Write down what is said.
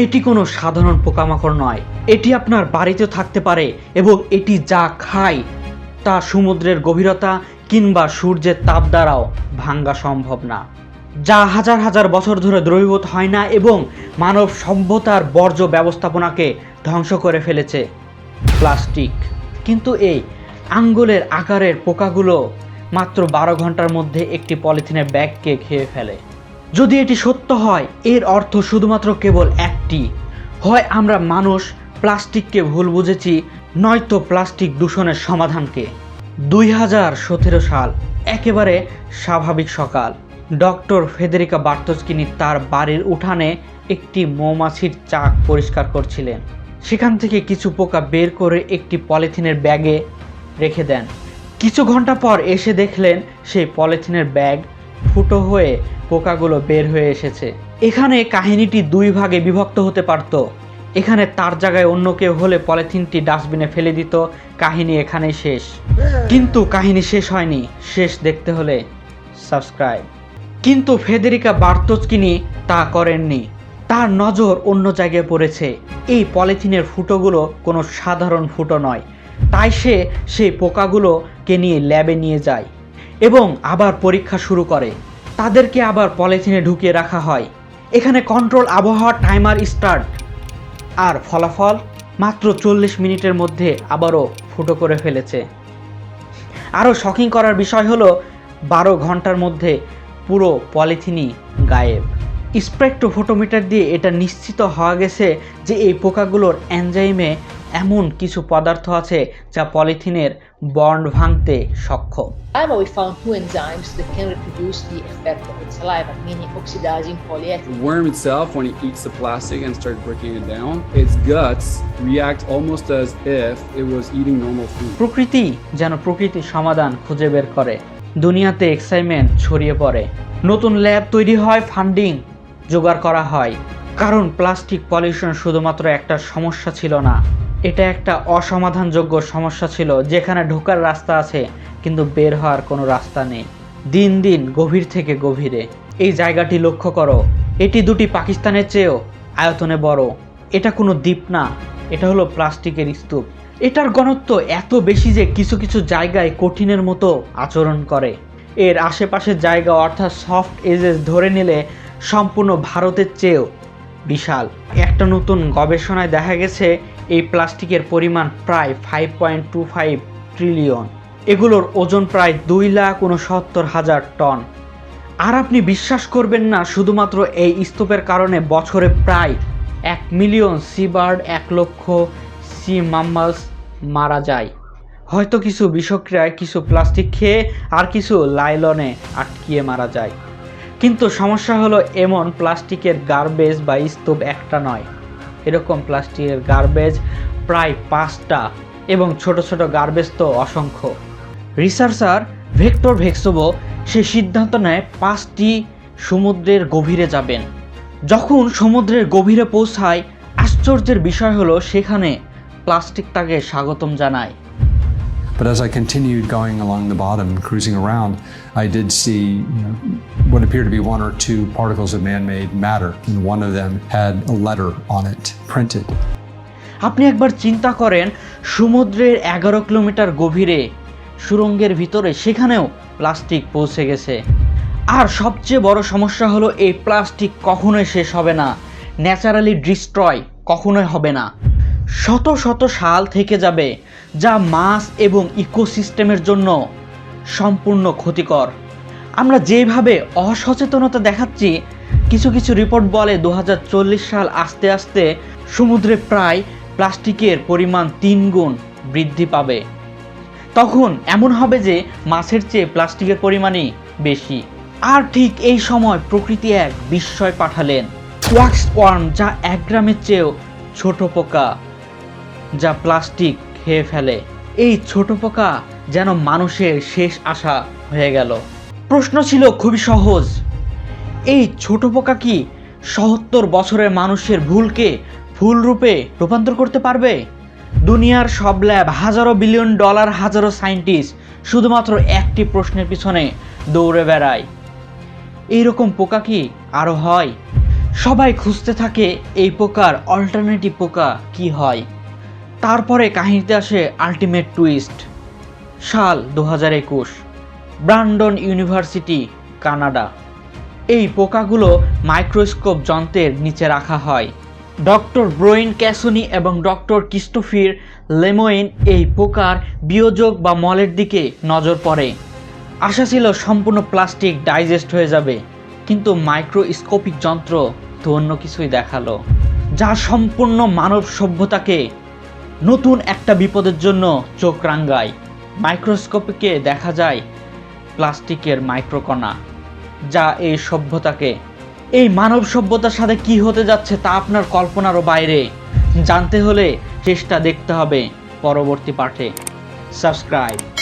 এটি কোনো সাধারণ পোকামাকড় নয়, এটি আপনার বাড়িতে থাকতে পারে এবং এটি যা খায় তা সমুদ্রের গভীরতা কিংবা সূর্যের তাপ দ্বারাও ভাঙা সম্ভব না, যা হাজার হাজার বছর ধরে দ্রবীভূত হয় না এবং মানব সভ্যতার বর্জ্য ব্যবস্থাপনাকে ধ্বংস করে ফেলেছে। প্লাস্টিক। কিন্তু এই আঙ্গুলের আকারের পোকাগুলো মাত্র 12 ঘন্টার মধ্যে একটি পলিথিনের ব্যাগকে খেয়ে ফেলে। যদি এটি সত্য হয়, এর অর্থ শুধুমাত্র কেবল একটি: হয় আমরা মানুষ প্লাস্টিককে ভুল বুঝেছি, নয়তো প্লাস্টিক দূষণের সমাধানকে। 2017 সাল, একেবারে স্বাভাবিক সকাল। ডক্টর ফেদেরিকা বার্তোস্কিনি তার বাড়ির উঠানে একটি মৌমাছির চাক পরিষ্কার করছিলেন। সেখান থেকে কিছু পোকা বের করে একটি পলিথিনের ব্যাগে রেখে দেন। কিছু ঘন্টা পর এসে দেখলেন সেই পলিথিনের ব্যাগ ফুটো হয়ে পোকাগুলো বের হয়ে এসেছে। এখানে কাহিনীটি দুই ভাগে বিভক্ত হতে পারত। এখানে তার জায়গায় অন্য কেউ হলে পলিথিনটি ডাস্টবিনে ফেলে দিত, কাহিনী এখানেই শেষ। কিন্তু কাহিনী শেষ হয়নি। শেষ দেখতে হলে সাবস্ক্রাইব। কিন্তু ফেদেরিকা বার্তোস্কিনি তা করেননি। তার নজর অন্য জায়গায় পড়েছে। এই পলিথিনের ফুটোগুলো কোনো সাধারণ ফুটো নয়। তাই সে সেই পোকাগুলোকে নিয়ে ল্যাবে নিয়ে যায় এবং আবার পরীক্ষা শুরু করে। তাদেরকে আবার পলিথিনে ঢুকিয়ে রাখা হয়। এখানে কন্ট্রোল আবহাওয়া টাইমার স্টার্ট, আর ফলাফল মাত্র 40 মিনিটের মধ্যে আবারও ফুটো করে ফেলেছে। আরও শকিং করার বিষয় হলো 12 ঘন্টার মধ্যে পুরো পলিথিনই গায়েব। স্পেকট্রোফোটোমিটার দিয়ে এটা নিশ্চিত হওয়া গেছে যে এই পোকাগুলোর এনজাইমে এমন কিছু পদার্থ আছে যা পলিথিনের বন্ড ভাঙতে সক্ষম। However, we found two enzymes that can reproduce the effect of its saliva, meaning oxidizing polyethylene. The worm itself, when it eats the plastic and starts breaking it down, its guts react almost as if it was eating normal food. প্রকৃতি যেন প্রকৃতির সমাধান খুঁজে বের করে। দুনিয়াতে excitement ছড়িয়ে পড়ে। নতুন ল্যাব তৈরি হয়, ফান্ডিং জোগাড় করা হয়। কারণ প্লাস্টিক পলিউশন শুধুমাত্র একটা সমস্যা ছিল না, এটা একটা অসমাধানযোগ্য সমস্যা ছিল, যেখানে ঢোকার রাস্তা আছে কিন্তু বের হওয়ার কোনো রাস্তা নেই। দিন দিন গভীর থেকে গভীরে। এই জায়গাটি লক্ষ্য করো, এটি দুটি পাকিস্তানের চেয়েও আয়তনে বড়। এটা কোনো দ্বীপ না, এটা হলো প্লাস্টিকের স্তূপ। এটার ঘনত্ব এত বেশি যে কিছু কিছু জায়গায় কঠিনের মতো আচরণ করে। এর আশেপাশের জায়গা অর্থাৎ সফট এজেস ধরে নিলে সম্পূর্ণ ভারতের চেয়েও বিশাল। একটা নতুন গবেষণায় দেখা গেছে এই প্লাস্টিকের পরিমাণ প্রায় 5.25 ট্রিলিয়ন। এগুলোর ওজন প্রায় 2,69,000 টন। আর আপনি বিশ্বাস করবেন না, শুধুমাত্র এই স্তূপের কারণে বছরে প্রায় 1 মিলিয়ন সি বার্ড, 1 লক্ষ সি মাম্মালস মারা যায়। হয়তো কিছু বিষক্রিয়ায়, কিছু প্লাস্টিক খেয়ে, আর কিছু লাইলনে আটকিয়ে মারা যায়। কিন্তু সমস্যা হলো এমন প্লাস্টিকের গার্বেজ বা স্তূপ একটা নয়, এরকম প্লাস্টিকের গার্বেজ প্রায় 5টা, এবং ছোট ছোট গার্বেজ তো অসংখ্য। রিসার্চার ভিক্টর ভেক্সোভো সে সিদ্ধান্ত নেয় 5টি সমুদ্রের গভীরে যাবেন। যখন সমুদ্রের গভীরে পৌঁছায়, আশ্চর্যের বিষয় হলো সেখানে প্লাস্টিক তাকে স্বাগতম জানায়। But as I continued going along the bottom and cruising around, I did see what appeared to be 1 or 2 particles of man-made matter, and one of them had a letter on it printed. আপনি একবার চিন্তা করেন, সমুদ্রের 11 kilometre গভীরে সুড়ঙ্গের ভিতরে সেখানেও plastic পৌঁছে গেছে। আর সবচেয়ে বড় সমস্যা হলো এই প্লাস্টিক কখনোই শেষ হবে না, ন্যাচারালি ডিস্ট্রয় কখনোই হবে না, শত শত সাল থেকে যাবে, যা মাছ এবং ইকোসিস্টেমের জন্য সম্পূর্ণ ক্ষতিকর। আমরা যেভাবে অসচেতনতা দেখাচ্ছি, কিছু কিছু রিপোর্ট বলে 2040 সাল আস্তে আস্তে সমুদ্রে প্রায় প্লাস্টিকের পরিমাণ 3 গুণ বৃদ্ধি পাবে। তখন এমন হবে যে মাছের চেয়ে প্লাস্টিকের পরিমাণই বেশি। আর ঠিক এই সময় প্রকৃতি এক বিস্ময় পাঠালেন, ওয়াক্সওয়ার্ম, যা 1 গ্রামের চেয়েও ছোট পোকা, যা প্লাস্টিক খেয়ে ফেলে। এই ছোট পোকা যেন মানুষের শেষ আশা হয়ে গেল। প্রশ্ন ছিল খুবই সহজ, এই ছোট পোকা কি ৭০ বছরের মানুষের ভুলকে ফুল রূপে রূপান্তর করতে পারবে? দুনিয়ার সব ল্যাব, হাজারো বিলিয়ন ডলার, হাজারো সায়েন্টিস্ট শুধুমাত্র একটি প্রশ্নের পিছনে দৌড়ে বেড়ায়, এইরকম পোকা কি আরও হয়? সবাই খুঁজতে থাকে এই পোকার অল্টারনেটিভ পোকা কি হয়। তারপরে কাহিনীতে আসে আলটিমেট টুইস্ট। সাল 2021, ব্রান্ডন ইউনিভার্সিটি, কানাডা। এই পোকাগুলো মাইক্রোস্কোপ যন্ত্রের নিচে রাখা হয়। ডক্টর ব্রোইন ক্যাসনি এবং ডক্টর ক্রিস্টোফার লেমোইন এই পোকার বিয়োজক বা মলের দিকে নজর পড়ে। আশা ছিল সম্পূর্ণ প্লাস্টিক ডাইজেস্ট হয়ে যাবে, কিন্তু মাইক্রোস্কোপিক যন্ত্র তো অন্য কিছুই দেখালো, যা সম্পূর্ণ মানব সভ্যতাকে নতুন একটা বিপদের জন্য চোখ রাঙায়। মাইক্রোস্কোপে দেখা যায় প্লাস্টিকের মাইক্রোকণা, যা এই সভ্যতাকে, এই মানব সভ্যতার সাথে কি হতে যাচ্ছে তা আপনার কল্পনারও বাইরে। জানতে হলে শেষটা দেখতে হবে পরবর্তী পাঠে। সাবস্ক্রাইব।